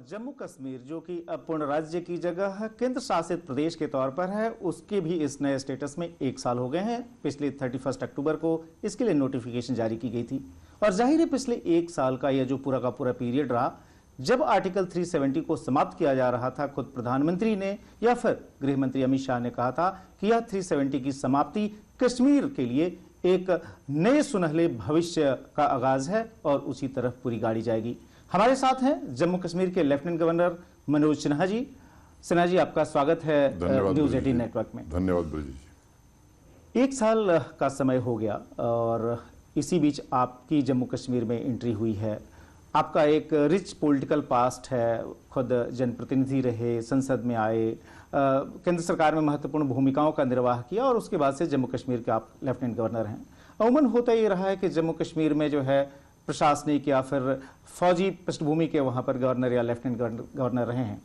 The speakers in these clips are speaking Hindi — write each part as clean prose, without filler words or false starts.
जम्मू कश्मीर जो कि अब पूर्ण राज्य की जगह केंद्र शासित प्रदेश के तौर पर है, उसके भी इस नए स्टेटस में 1 साल हो गए हैं। पिछले 31 अक्टूबर को इसके लिए नोटिफिकेशन जारी की गई थी और जाहिर है पिछले 1 साल का यह जो पूरा का पूरा पीरियड रहा, जब आर्टिकल 370 को समाप्त किया जा रहा था, खुद प्रधानमंत्री ने या फिर गृह मंत्री अमित शाह ने कहा था कि यह 370 की समाप्ति कश्मीर के लिए एक नए सुनहले भविष्य का आगाज है और उसी तरफ पूरी गाड़ी जाएगी। हमारे साथ हैं जम्मू कश्मीर के लेफ्टिनेंट गवर्नर मनोज सिन्हा जी। सिन्हा जी, आपका स्वागत है न्यूज़ 18 नेटवर्क में। धन्यवाद ब्रजेश जी। 1 साल का समय हो गया और इसी बीच आपकी जम्मू कश्मीर में एंट्री हुई है। आपका एक रिच पॉलिटिकल पास्ट है, खुद जनप्रतिनिधि रहे, संसद में आए, केंद्र सरकार में महत्वपूर्ण भूमिकाओं का निर्वाह किया और उसके बाद से जम्मू कश्मीर के आप लेफ्टिनेंट गवर्नर हैं। अमूमन होता ये रहा है कि जम्मू कश्मीर में जो है प्रशासनिक या फिर फौजी पृष्ठभूमि के वहाँ पर गवर्नर या लेफ्टिनेंट गवर्नर रहे हैं।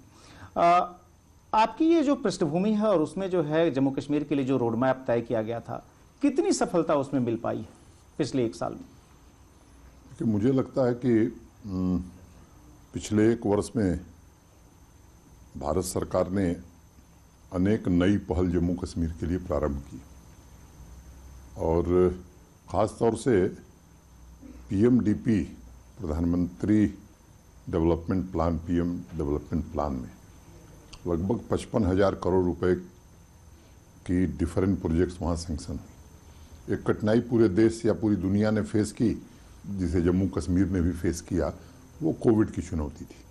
आपकी ये जो पृष्ठभूमि है और उसमें जो है जम्मू कश्मीर के लिए जो रोड मैप तय किया गया था, कितनी सफलता उसमें मिल पाई है पिछले 1 साल में? कि मुझे लगता है कि पिछले 1 वर्ष में भारत सरकार ने अनेक नई पहल जम्मू कश्मीर के लिए प्रारंभ की और ख़ास तौर से पीएमडीपी, प्रधानमंत्री development plan, PM development plan में लगभग 55,000 करोड़ रुपए की डिफरेंट प्रोजेक्ट्स वहाँ सैंक्शन हुई। एक कठिनाई पूरे देश या पूरी दुनिया ने फेस की, जिसे जम्मू कश्मीर ने भी फेस किया, वो कोविड की चुनौती थी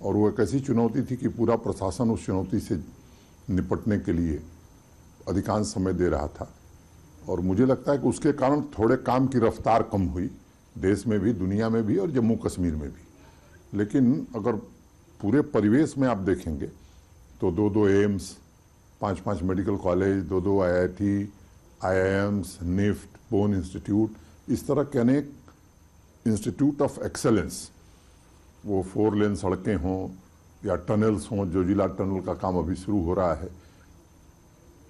और वो एक ऐसी चुनौती थी कि पूरा प्रशासन उस चुनौती से निपटने के लिए अधिकांश समय दे रहा था और मुझे लगता है कि उसके कारण थोड़े काम की रफ्तार कम हुई, देश में भी, दुनिया में भी और जम्मू कश्मीर में भी। लेकिन अगर पूरे परिवेश में आप देखेंगे तो 2-2 AIIMS, 5-5 medical college, 2-2 IIT, IIMs, NIFT, bone institute, इस तरह के अनेक इंस्टीट्यूट ऑफ एक्सेलेंस, वो 4 लेन सड़कें हों या टनल्स हों, जो जिला टनल का काम अभी शुरू हो रहा है।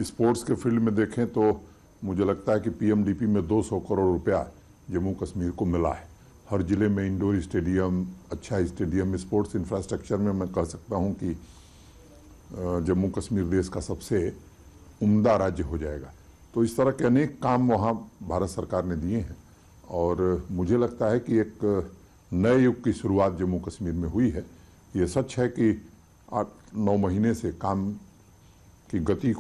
स्पोर्ट्स के फील्ड में देखें तो मुझे लगता है कि पीएमडीपी में 200 करोड़ रुपया जम्मू कश्मीर को मिला है। हर जिले में इंडोर स्टेडियम, अच्छा स्टेडियम, स्पोर्ट्स इंफ्रास्ट्रक्चर में मैं कह सकता हूं कि जम्मू कश्मीर देश का सबसे उम्दा राज्य हो जाएगा। तो इस तरह के अनेक काम वहां भारत सरकार ने दिए हैं और मुझे लगता है कि एक नए युग की शुरुआत जम्मू कश्मीर में हुई है। ये सच है कि 8-9 महीने से काम की गति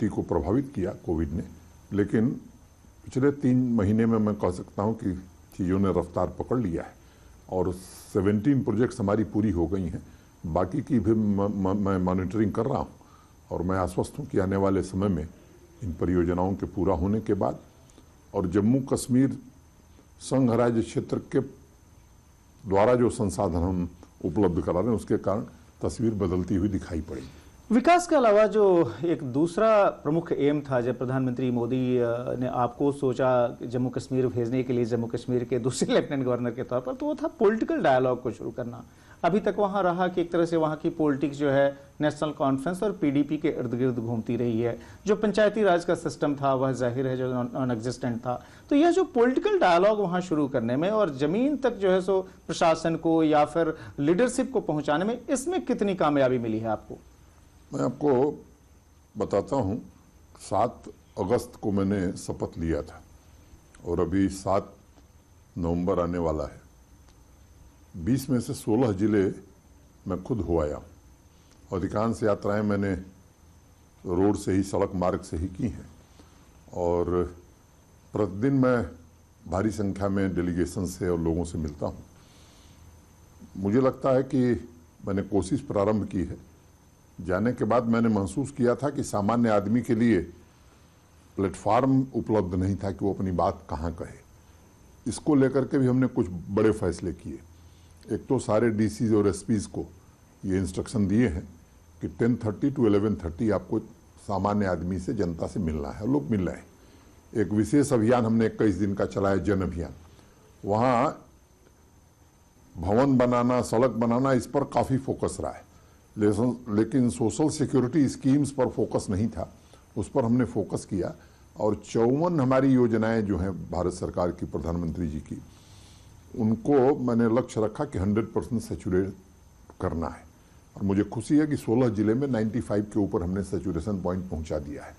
को प्रभावित किया कोविड ने, लेकिन पिछले 3 महीने में मैं कह सकता हूं कि चीज़ों ने रफ्तार पकड़ लिया है और 17 प्रोजेक्ट्स हमारी पूरी हो गई हैं। बाकी की भी मैं मॉनिटरिंग कर रहा हूं और मैं आश्वस्त हूं कि आने वाले समय में इन परियोजनाओं के पूरा होने के बाद और जम्मू कश्मीर संघ राज्य क्षेत्र के द्वारा जो संसाधन हम उपलब्ध करा रहे हैं, उसके कारण तस्वीर बदलती हुई दिखाई पड़ेगी। विकास के अलावा जो एक दूसरा प्रमुख एम था, जब प्रधानमंत्री मोदी ने आपको सोचा जम्मू कश्मीर भेजने के लिए जम्मू कश्मीर के दूसरे लेफ्टिनेंट गवर्नर के तौर पर, तो वो था पॉलिटिकल डायलॉग को शुरू करना। अभी तक वहाँ रहा कि एक तरह से वहाँ की पॉलिटिक्स जो है नेशनल कॉन्फ्रेंस और पीडीपी के इर्द गिर्द घूमती रही है। जो पंचायती राज का सिस्टम था वह जाहिर है जो नॉन एग्जिस्टेंट था। तो यह जो पॉलिटिकल डायलॉग वहाँ शुरू करने में और जमीन तक जो है सो प्रशासन को या फिर लीडरशिप को पहुँचाने में, इसमें कितनी कामयाबी मिली है आपको? मैं आपको बताता हूं, 7 अगस्त को मैंने शपथ लिया था और अभी 7 नवंबर आने वाला है। 20 में से 16 जिले मैं खुद हो आया हूं। अधिकांश यात्राएं मैंने रोड से ही, सड़क मार्ग से ही की हैं और प्रतिदिन मैं भारी संख्या में डेलीगेशन से और लोगों से मिलता हूं। मुझे लगता है कि मैंने कोशिश प्रारंभ की है। जाने के बाद मैंने महसूस किया था कि सामान्य आदमी के लिए प्लेटफॉर्म उपलब्ध नहीं था कि वो अपनी बात कहाँ कहे। इसको लेकर के भी हमने कुछ बड़े फैसले किए। एक तो सारे डीसीज और एसपीज को ये इंस्ट्रक्शन दिए हैं कि 10:30 to 11:30 आपको सामान्य आदमी से, जनता से मिलना है। लोग मिल रहे हैं। एक विशेष अभियान हमने 21 दिन का चलाया, जन अभियान। वहाँ भवन बनाना, सड़क बनाना, इस पर काफ़ी फोकस रहा है, लेकिन सोशल सिक्योरिटी स्कीम्स पर फोकस नहीं था। उस पर हमने फोकस किया और 54 हमारी योजनाएं जो हैं भारत सरकार की, प्रधानमंत्री जी की, उनको मैंने लक्ष्य रखा कि 100% सैचुरेट करना है, और मुझे खुशी है कि 16 जिले में 95 के ऊपर हमने सैचुरेशन पॉइंट पहुंचा दिया है।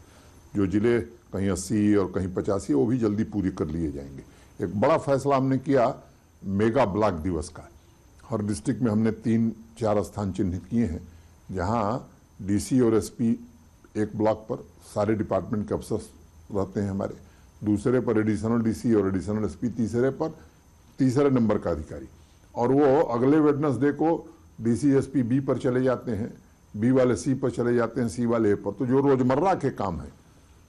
जो जिले कहीं 80 और कहीं 85 वो भी जल्दी पूरी कर लिए जाएंगे। एक बड़ा फैसला हमने किया मेगा ब्लॉक दिवस का। हर डिस्ट्रिक्ट में हमने 3-4 स्थान चिन्हित किए हैं जहां डीसी और एसपी एक ब्लॉक पर सारे डिपार्टमेंट के अफसर रहते हैं हमारे, दूसरे पर एडिशनल डीसी और एडिशनल एसपी, तीसरे पर तीसरे नंबर का अधिकारी, और वो अगले वेडनेसडे को डीसी एसपी बी पर चले जाते हैं, बी वाले सी पर चले जाते हैं, सी वाले ए पर। तो जो रोजमर्रा के काम है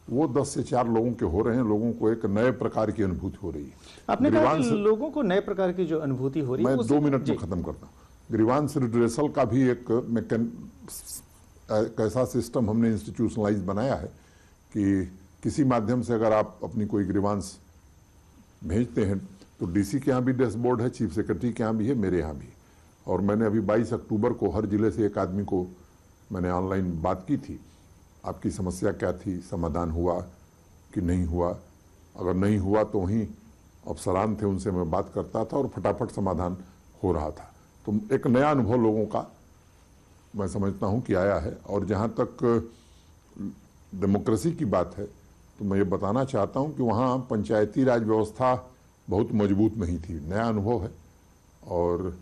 वो 10 से 4 लोगों के हो रहे हैं। लोगों को एक नए प्रकार की अनुभूति हो रही है। आपने कहा कि लोगों को नए प्रकार की जो अनुभूति हो रही है, मैं 2 मिनट में खत्म करता हूँ। ग्रीवांस रिड्रेसल का भी एक ऐसा सिस्टम हमने इंस्टीट्यूशनलाइज बनाया है कि किसी माध्यम से अगर आप अपनी कोई ग्रीवांस भेजते हैं तो डीसी के यहाँ भी डैशबोर्ड है, चीफ सेक्रेटरी के यहाँ भी है, मेरे यहाँ भी। और मैंने अभी 22 अक्टूबर को हर जिले से एक आदमी को मैंने ऑनलाइन बात की थी, आपकी समस्या क्या थी, समाधान हुआ कि नहीं हुआ। अगर नहीं हुआ तो वहीं अफसरान थे, उनसे मैं बात करता था और फटाफट समाधान हो रहा था। तो एक नया अनुभव लोगों का मैं समझता हूं कि आया है। और जहां तक डेमोक्रेसी की बात है तो मैं ये बताना चाहता हूं कि वहां पंचायती राज व्यवस्था बहुत मजबूत नहीं थी, नया अनुभव है। और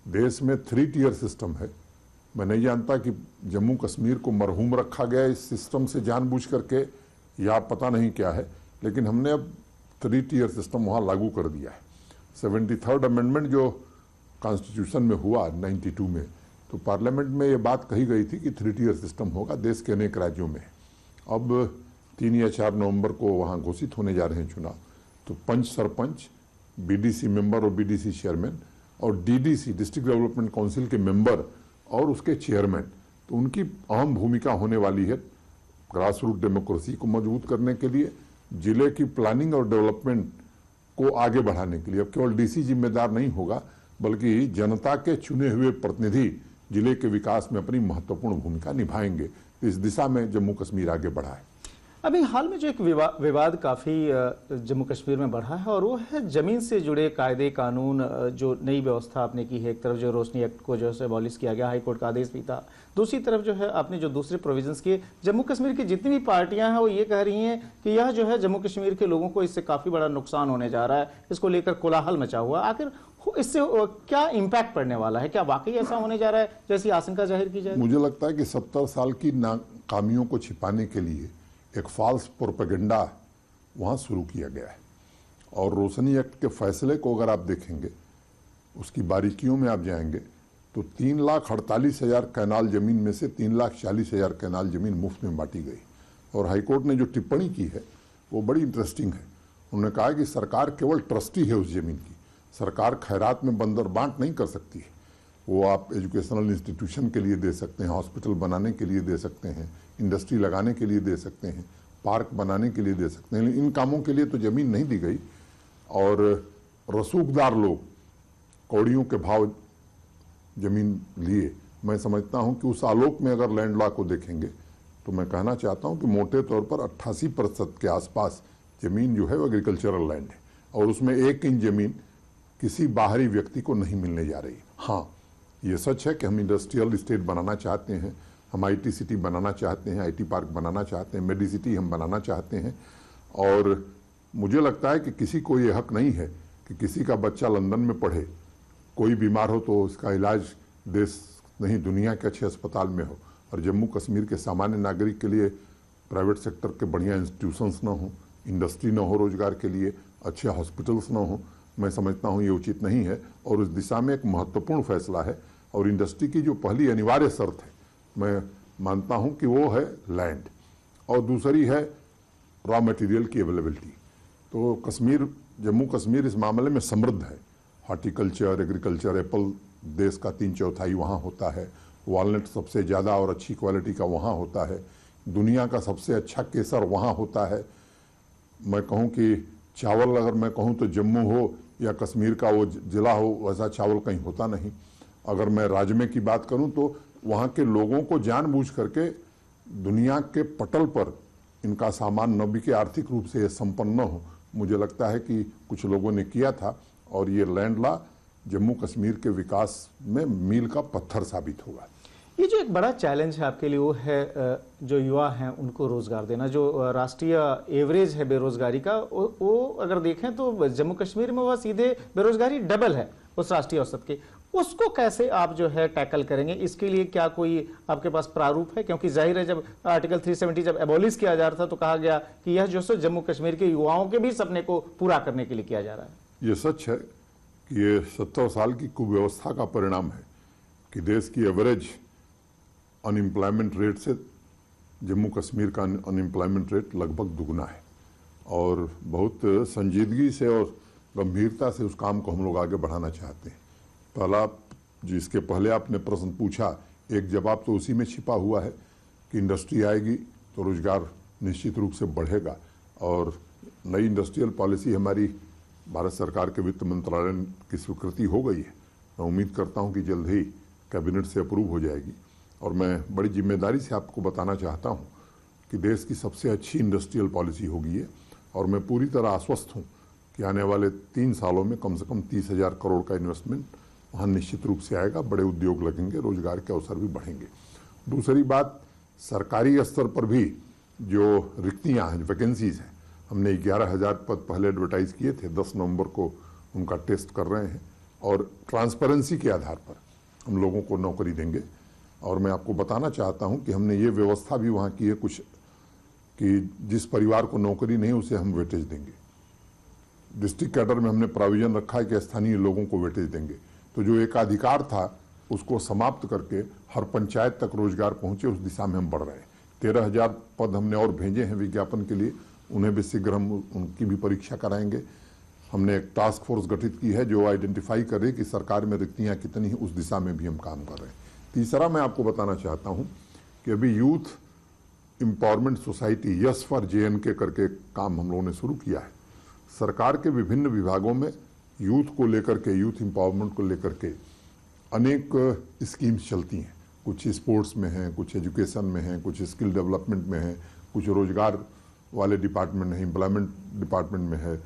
देश में 3 टियर सिस्टम है। मैं नहीं जानता कि जम्मू कश्मीर को मरहूम रखा गया इस सिस्टम से जानबूझ करके या पता नहीं क्या है, लेकिन हमने अब 3 टियर सिस्टम वहाँ लागू कर दिया है। 73rd अमेंडमेंट जो कॉन्स्टिट्यूशन में हुआ 92 में, तो पार्लियामेंट में ये बात कही गई थी कि 3 टियर सिस्टम होगा, देश के अनेक राज्यों में। अब 3 या 4 नवंबर को वहाँ घोषित होने जा रहे हैं चुनाव। तो पंच सरपंच, बीडीसी मेंबर और बीडीसी चेयरमैन, और डीडीसी डिस्ट्रिक्ट डेवलपमेंट काउंसिल के मेंबर और उसके चेयरमैन, तो उनकी अहम भूमिका होने वाली है ग्रास रूट डेमोक्रेसी को मजबूत करने के लिए, जिले की प्लानिंग और डेवलपमेंट को आगे बढ़ाने के लिए। अब केवल डीसी जिम्मेदार नहीं होगा, बल्कि जनता के चुने हुए प्रतिनिधि जिले के विकास में अपनी महत्वपूर्ण भूमिका निभाएंगे। इस दिशा में जम्मू कश्मीर आगे बढ़ा है। अभी हाल में जो एक विवाद काफ़ी जम्मू कश्मीर में बढ़ा है और वो है ज़मीन से जुड़े कायदे कानून, जो नई व्यवस्था आपने की है। एक तरफ जो रोशनी एक्ट को जो है अबॉलिश किया गया, हाई कोर्ट का आदेश भी था, दूसरी तरफ जो है आपने जो दूसरे प्रोविजंस किए। जम्मू कश्मीर की जितनी भी पार्टियां हैं वो ये कह रही हैं कि यह जो है जम्मू कश्मीर के लोगों को इससे काफ़ी बड़ा नुकसान होने जा रहा है, इसको लेकर कोलाहल मचा हुआ। आखिर इससे क्या इम्पैक्ट पड़ने वाला है? क्या वाकई ऐसा होने जा रहा है जैसी आशंका जाहिर की जाए? मुझे लगता है कि 70 साल की नाकामियों को छिपाने के लिए एक फॉल्स प्रोपेगेंडा वहाँ शुरू किया गया है। और रोशनी एक्ट के फैसले को अगर आप देखेंगे, उसकी बारीकियों में आप जाएंगे, तो 3,48,000 कैनाल जमीन में से 3,40,000 कैनाल जमीन मुफ्त में बांटी गई। और हाईकोर्ट ने जो टिप्पणी की है वो बड़ी इंटरेस्टिंग है। उन्होंने कहा कि सरकार केवल ट्रस्टी है उस जमीन की, सरकार खैरात में बंदर बांट नहीं कर सकती है। वो आप एजुकेशनल इंस्टीट्यूशन के लिए दे सकते हैं, हॉस्पिटल बनाने के लिए दे सकते हैं, इंडस्ट्री लगाने के लिए दे सकते हैं, पार्क बनाने के लिए दे सकते हैं, इन कामों के लिए तो ज़मीन नहीं दी गई। और रसूखदार लोग कौड़ियों के भाव ज़मीन लिए। मैं समझता हूं कि उस आलोक में अगर लैंड लॉ को देखेंगे तो मैं कहना चाहता हूं कि मोटे तौर पर 88% के आसपास ज़मीन जो है वो एग्रीकल्चरल लैंड है, और उसमें 1 इंच ज़मीन किसी बाहरी व्यक्ति को नहीं मिलने जा रही। हाँ, ये सच है कि हम इंडस्ट्रियल स्टेट बनाना चाहते हैं, हम आईटी सिटी बनाना चाहते हैं, आईटी पार्क बनाना चाहते हैं, मेडी सिटी हम बनाना चाहते हैं। और मुझे लगता है कि किसी को ये हक नहीं है कि किसी का बच्चा लंदन में पढ़े, कोई बीमार हो तो उसका इलाज देश नहीं दुनिया के अच्छे अस्पताल में हो, और जम्मू कश्मीर के सामान्य नागरिक के लिए प्राइवेट सेक्टर के बढ़िया इंस्टीट्यूशंस ना हो, इंडस्ट्री ना हो, रोजगार के लिए अच्छे हॉस्पिटल्स ना हो। मैं समझता हूँ ये उचित नहीं है, और उस दिशा में एक महत्वपूर्ण फैसला है। और इंडस्ट्री की जो पहली अनिवार्य शर्त है, मैं मानता हूं कि वो है लैंड, और दूसरी है रॉ मटेरियल की अवेलेबिलिटी। तो कश्मीर, जम्मू कश्मीर इस मामले में समृद्ध है। हॉर्टिकल्चर, एग्रीकल्चर, एप्पल देश का 3/4 वहाँ होता है, वॉलनट सबसे ज़्यादा और अच्छी क्वालिटी का वहाँ होता है, दुनिया का सबसे अच्छा केसर वहाँ होता है। मैं कहूँ कि चावल, अगर मैं कहूँ तो जम्मू हो या कश्मीर का वो ज़िला हो, वैसा चावल कहीं होता नहीं। अगर मैं राज्य में की बात करूं तो वहाँ के लोगों को जानबूझ करके दुनिया के पटल पर इनका सामान न बिके, आर्थिक रूप से ये संपन्न न हो। मुझे लगता है कि कुछ लोगों ने किया था, और ये लैंड लॉ जम्मू कश्मीर के विकास में मील का पत्थर साबित होगा। ये जो एक बड़ा चैलेंज है आपके लिए वो है जो युवा हैं उनको रोजगार देना। जो राष्ट्रीय एवरेज है बेरोजगारी का वो अगर देखें तो जम्मू कश्मीर में वह सीधे बेरोजगारी डबल है उस राष्ट्रीय औसत के। उसको कैसे आप जो है टैकल करेंगे? इसके लिए क्या कोई आपके पास प्रारूप है? क्योंकि जाहिर है जब आर्टिकल 370 जब एबॉलिश किया जा रहा था तो कहा गया कि यह जो सो जम्मू कश्मीर के युवाओं के भी सपने को पूरा करने के लिए किया जा रहा है। ये सच है कि ये 70 साल की कुव्यवस्था का परिणाम है कि देश की एवरेज अनएम्प्लॉयमेंट रेट से जम्मू कश्मीर का अनएम्प्लॉयमेंट रेट लगभग दुगना है। और बहुत संजीदगी से और गंभीरता से उस काम को हम लोग आगे बढ़ाना चाहते हैं। पहला, जिसके पहले आपने प्रश्न पूछा, एक जवाब तो उसी में छिपा हुआ है कि इंडस्ट्री आएगी तो रोजगार निश्चित रूप से बढ़ेगा। और नई इंडस्ट्रियल पॉलिसी हमारी भारत सरकार के वित्त मंत्रालय की स्वीकृति हो गई है। मैं उम्मीद करता हूं कि जल्द ही कैबिनेट से अप्रूव हो जाएगी। और मैं बड़ी जिम्मेदारी से आपको बताना चाहता हूं कि देश की सबसे अच्छी इंडस्ट्रियल पॉलिसी होगी ये। और मैं पूरी तरह आश्वस्त हूं कि आने वाले 3 सालों में कम से कम 30,000 करोड़ का इन्वेस्टमेंट वहाँ निश्चित रूप से आएगा। बड़े उद्योग लगेंगे, रोजगार के अवसर भी बढ़ेंगे। दूसरी बात, सरकारी स्तर पर भी जो रिक्तियाँ हैं, वैकेंसीज हैं, हमने 11,000 पद पहले एडवर्टाइज किए थे। 10 नवंबर को उनका टेस्ट कर रहे हैं और ट्रांसपेरेंसी के आधार पर हम लोगों को नौकरी देंगे। और मैं आपको बताना चाहता हूं कि हमने ये व्यवस्था भी वहाँ की है कुछ कि जिस परिवार को नौकरी नहीं उसे हम वेटेज देंगे। डिस्ट्रिक्ट कैडर में हमने प्रोविजन रखा है कि स्थानीय लोगों को वेटेज देंगे। तो जो एकाधिकार था उसको समाप्त करके हर पंचायत तक रोजगार पहुंचे, उस दिशा में हम बढ़ रहे हैं। 13,000 पद हमने और भेजे हैं विज्ञापन के लिए, उन्हें भी शीघ्र हम उनकी भी परीक्षा कराएंगे। हमने एक टास्क फोर्स गठित की है जो आइडेंटिफाई कर रही है कि सरकार में रिक्तियाँ कितनी हैं, उस दिशा में भी हम काम कर रहे हैं। तीसरा, मैं आपको बताना चाहता हूं कि अभी youth empowerment society yes for JNK करके काम हम लोगों ने शुरू किया है। सरकार के विभिन्न विभागों में यूथ को लेकर के, यूथ एम्पावरमेंट को लेकर के अनेक स्कीम्स चलती हैं। कुछ स्पोर्ट्स में हैं, कुछ एजुकेशन में हैं, कुछ स्किल डेवलपमेंट में हैं, कुछ रोजगार वाले डिपार्टमेंट में, एम्प्लॉयमेंट डिपार्टमेंट में है,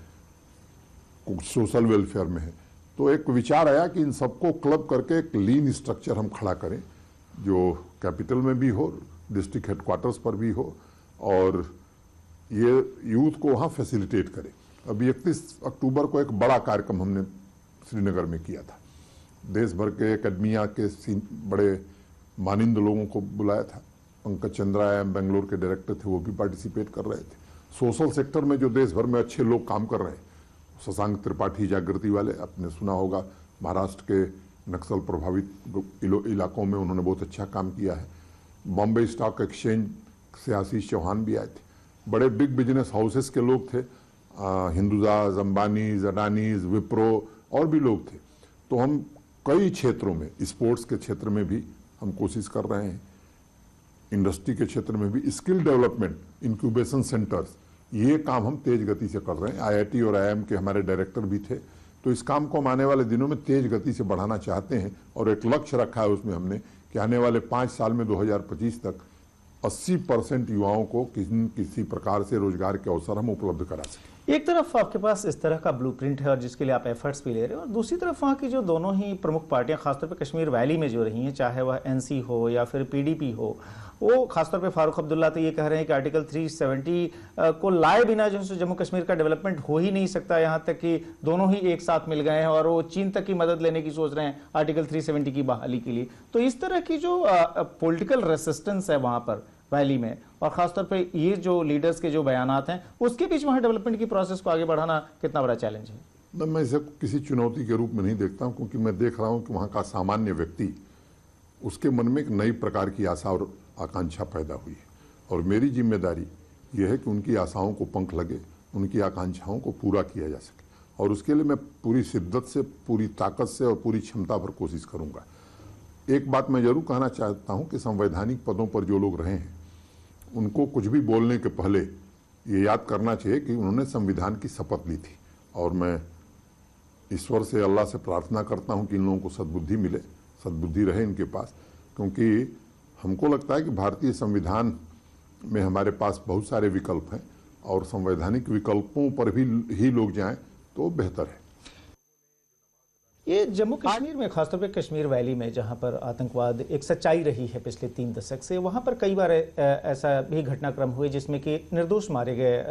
कुछ सोशल वेलफेयर में है। तो एक विचार आया कि इन सबको क्लब करके एक लीन स्ट्रक्चर हम खड़ा करें जो कैपिटल में भी हो, डिस्ट्रिक्ट हेडक्वार्टर्स पर भी हो और ये यूथ को वहाँ फैसिलिटेट करे। अभी 31 अक्टूबर को एक बड़ा कार्यक्रम हमने श्रीनगर में किया था। देश भर के एकेडमिया के बड़े मानिंद लोगों को बुलाया था। पंकज चंद्रा बेंगलोर के डायरेक्टर थे, वो भी पार्टिसिपेट कर रहे थे। सोशल सेक्टर में जो देश भर में अच्छे लोग काम कर रहे हैं, शशांक त्रिपाठी जागृति वाले, आपने सुना होगा, महाराष्ट्र के नक्सल प्रभावित इलाकों में उन्होंने बहुत अच्छा काम किया है। बॉम्बे स्टॉक एक्सचेंज से आशीष चौहान भी आए थे। बड़े बिग बिजनेस हाउसेस के लोग थे, हिंदुजाज, अंबानीज, अडानीज, विप्रो और भी लोग थे। तो हम कई क्षेत्रों में, स्पोर्ट्स के क्षेत्र में भी हम कोशिश कर रहे हैं, इंडस्ट्री के क्षेत्र में भी, स्किल डेवलपमेंट, इंक्यूबेशन सेंटर्स, ये काम हम तेज गति से कर रहे हैं। IIT और IIM के हमारे डायरेक्टर भी थे। तो इस काम को हम आने वाले दिनों में तेज गति से बढ़ाना चाहते हैं और एक लक्ष्य रखा है उसमें हमने कि आने वाले 5 साल में 2025 तक 80% युवाओं को किसी प्रकार से रोजगार के अवसर हम उपलब्ध करा सकें। एक तरफ आपके पास इस तरह का ब्लूप्रिंट है और जिसके लिए आप एफर्ट्स भी ले रहे हो, और दूसरी तरफ वहाँ की जो दोनों ही प्रमुख पार्टियां खासतौर पे कश्मीर वैली में जो रही हैं, चाहे वह NC हो या फिर PDP हो, वो खासतौर पे फारूक अब्दुल्ला तो ये कह रहे हैं कि आर्टिकल 370 को लाए बिना जो है जम्मू कश्मीर का डेवलपमेंट हो ही नहीं सकता। यहाँ तक कि दोनों ही एक साथ मिल गए हैं और वो चीन तक की मदद लेने की सोच रहे हैं आर्टिकल 370 की बहाली के लिए। तो इस तरह की जो पॉलिटिकल रेसिस्टेंस है वहाँ पर वैली में, और खासतौर पे ये जो लीडर्स के जो बयानात हैं, उसके बीच वहाँ डेवलपमेंट की प्रोसेस को आगे बढ़ाना कितना बड़ा चैलेंज है? मैं इसे किसी चुनौती के रूप में नहीं देखता हूँ, क्योंकि मैं देख रहा हूँ कि वहाँ का सामान्य व्यक्ति, उसके मन में एक नई प्रकार की आशा और आकांक्षा पैदा हुई है। और मेरी जिम्मेदारी यह है कि उनकी आशाओं को पंख लगे, उनकी आकांक्षाओं को पूरा किया जा सके। और उसके लिए मैं पूरी शिद्दत से, पूरी ताकत से और पूरी क्षमता पर कोशिश करूँगा। एक बात मैं जरूर कहना चाहता हूँ कि संवैधानिक पदों पर जो लोग रहे हैं, उनको कुछ भी बोलने के पहले ये याद करना चाहिए कि उन्होंने संविधान की शपथ ली थी। और मैं ईश्वर से, अल्लाह से प्रार्थना करता हूं कि इन लोगों को सद्बुद्धि मिले, सद्बुद्धि रहे इनके पास, क्योंकि हमको लगता है कि भारतीय संविधान में हमारे पास बहुत सारे विकल्प हैं और संवैधानिक विकल्पों पर भी ही लोग जाएं तो बेहतर है। ये जम्मू कश्मीर में, खासतौर पे कश्मीर वैली में, जहां पर आतंकवाद एक सच्चाई रही है पिछले 3 दशक से, वहां पर कई बार ऐसा भी घटनाक्रम हुए जिसमें कि निर्दोष मारे गए,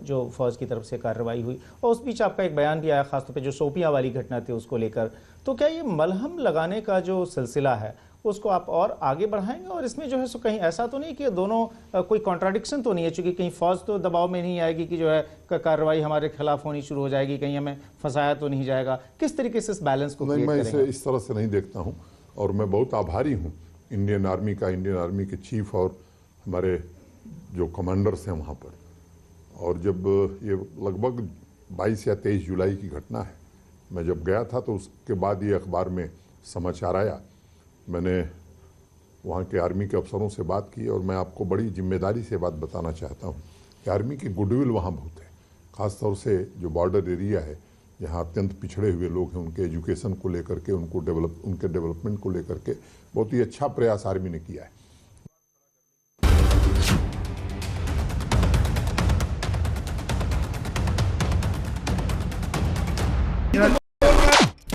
जो फौज की तरफ से कार्रवाई हुई। और उस बीच आपका एक बयान भी आया, खासतौर पे जो शोपियां वाली घटना थी उसको लेकर। तो क्या ये मलहम लगाने का जो सिलसिला है उसको आप और आगे बढ़ाएंगे? और इसमें जो है सो कहीं ऐसा तो नहीं कि दोनों कोई कॉन्ट्राडिक्शन तो नहीं है, चूंकि कहीं फौज तो दबाव में नहीं आएगी कि जो है कार्रवाई हमारे खिलाफ होनी शुरू हो जाएगी, कहीं हमें फंसाया तो नहीं जाएगा? किस तरीके से इस बैलेंस को नहीं, मैं क्रिएट करेंगे? इसे इस तरह से नहीं देखता हूं, और मैं बहुत आभारी हूं इंडियन आर्मी का, इंडियन आर्मी के चीफ और हमारे जो कमांडर्स हैं वहां पर। और जब ये लगभग 22 या 23 जुलाई की घटना है, मैं जब गया था तो उसके बाद ये अखबार में समाचार आया। मैंने वहाँ के आर्मी के अफसरों से बात की, और मैं आपको बड़ी जिम्मेदारी से बात बताना चाहता हूँ कि आर्मी की गुडविल वहाँ बहुत है, ख़ासतौर से जो बॉर्डर एरिया है, जहाँ अत्यंत पिछड़े हुए लोग हैं, उनके एजुकेशन को लेकर के, उनके डेवलपमेंट को लेकर के बहुत ही अच्छा प्रयास आर्मी ने किया है।